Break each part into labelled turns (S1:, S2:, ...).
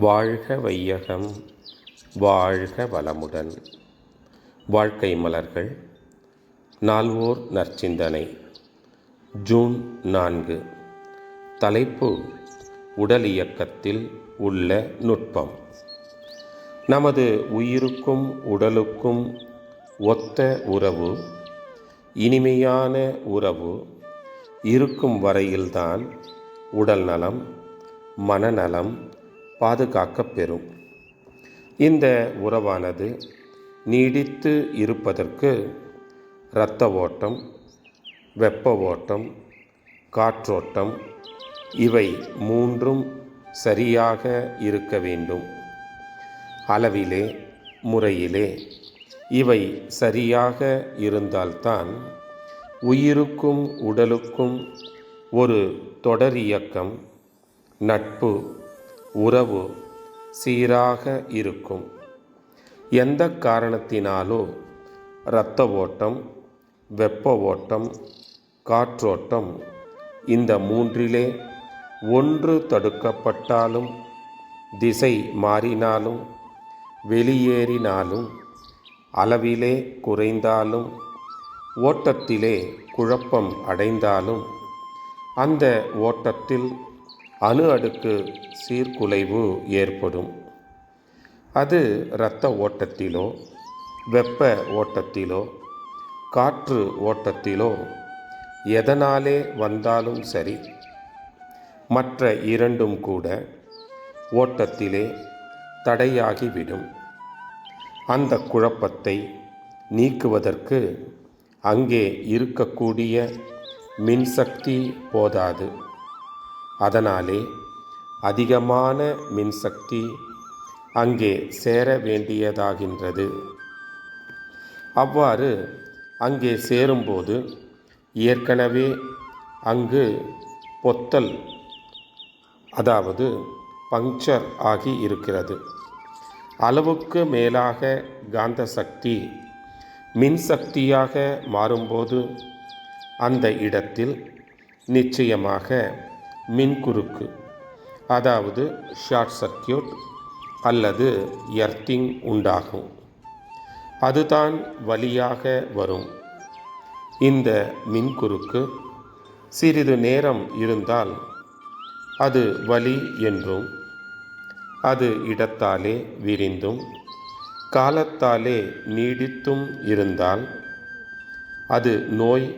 S1: வாழ்க வையகம், வாழ்க வளமுடன். வாழ்க்கை மலர்கள். நால்வோர் நற்சிந்தனை. ஜூன் 4. தலைப்பு: உடல் இயக்கத்தில் உள்ள நுட்பம். நமது உயிருக்கும் உடலுக்கும் ஒத்த உறவு, இனிமையான உறவு இருக்கும் வரையில்தான் உடல் நலம், மனநலம் பாதுகாக்கப் பெறும். இந்த உறவானது நீடித்து இருப்பதற்கு இரத்த ஓட்டம், வெப்ப ஓட்டம், காற்றோட்டம் இவை மூன்றும் சரியாக இருக்க வேண்டும். அளவிலே, முறையிலே இவை சரியாக இருந்தால்தான் உயிருக்கும் உடலுக்கும் ஒரு தொடர் இயக்கம், நட்பு, உறவு சீராக இருக்கும். எந்த காரணத்தினாலோ இரத்த ஓட்டம், வெப்ப ஓட்டம், காற்றோட்டம் இந்த மூன்றிலே ஒன்று தடுக்கப்பட்டாலும், திசை மாறினாலும், வெளியேறினாலும், அளவிலே குறைந்தாலும், ஓட்டத்திலே குழப்பம் அடைந்தாலும் அந்த ஓட்டத்தில் அணு அடுக்கு சீர்குலைவு ஏற்படும். அது இரத்த ஓட்டத்திலோ, வெப்ப ஓட்டத்திலோ, காற்று ஓட்டத்திலோ எதனாலே வந்தாலும் சரி, மற்ற இரண்டும் கூட ஓட்டத்திலே தடையாகிவிடும். அந்த குழப்பத்தை நீக்குவதற்கு அங்கே இருக்கக்கூடிய மின்சக்தி போதாது. அதனாலே அதிகமான மின்சக்தி அங்கே சேர வேண்டியதாகின்றது. அவ்வாறு அங்கே சேரும்போது ஏற்கனவே அங்கு பொத்தல், அதாவது பங்க்சர் ஆகி இருக்கிறது. அளவுக்கு மேலாக காந்த சக்தி மின்சக்தியாக மாறும்போது அந்த இடத்தில் நிச்சயமாக மின்குறுக்கு, அதாவது ஷார்ட் சர்க்கியூட் அல்லது எர்த்திங் உண்டாகும். அதுதான் வலியாக வரும். இந்த மின்குறுக்கு சிறிது நேரம் இருந்தால் அது வலி என்றும், அது இடத்தாலே விரிந்தும் காலத்தாலே நீடித்தும் இருந்தால் அது நோய்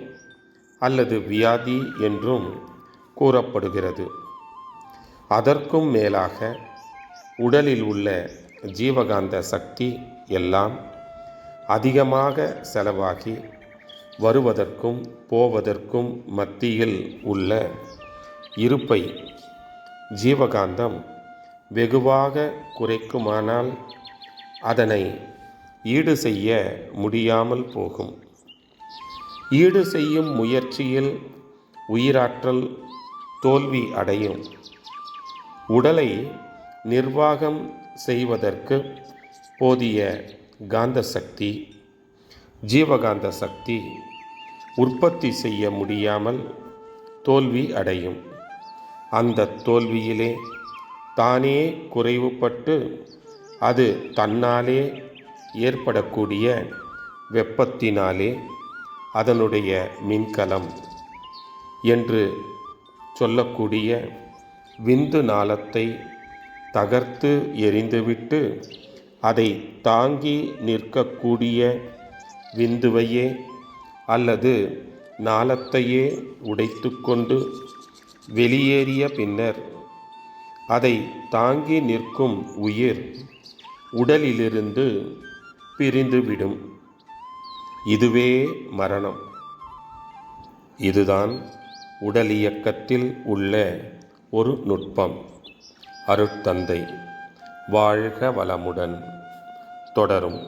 S1: அல்லது வியாதி என்றும் கூறப்படுகிறது. அதற்கும் மேலாக உடலில் உள்ள ஜீவகாந்த சக்தி எல்லாம் அதிகமாக செலவாகி வருவதற்கும் போவதற்கும் மத்தியில் உள்ள இருப்பை ஜீவகாந்தம் வெகுவாக குறைக்குமானால் அதனை ஈடு செய்ய முடியாமல் போகும். ஈடு செய்யும் முயற்சியில் உயிராற்றல் தோல்வி அடையும். உடலை நிர்வாகம் செய்வதற்கு போதிய காந்த சக்தி, ஜீவகாந்த சக்தி உற்பத்தி செய்ய முடியாமல் தோல்வி அடையும். அந்த தோல்வியிலே தானே குறைவுபட்டு அது தன்னாலே ஏற்படக்கூடிய வெப்பத்தினாலே அதனுடைய மின்கலம் என்று சொல்லக்கூடிய விந்து நாளத்தை தகர்த்து எறிந்துவிட்டு அதை தாங்கி நிற்கக்கூடிய விந்துவையே அல்லது நாளத்தையே உடைத்து கொண்டு வெளியேறிய பின்னர் அதை தாங்கி நிற்கும் உயிர் உடலிலிருந்து பிரிந்துவிடும். இதுவே மரணம். இதுதான் உடல் இயக்கத்தில் உள்ள ஒரு நுட்பம். அருட்தந்தை. வாழ்க வளமுடன். தொடரும்.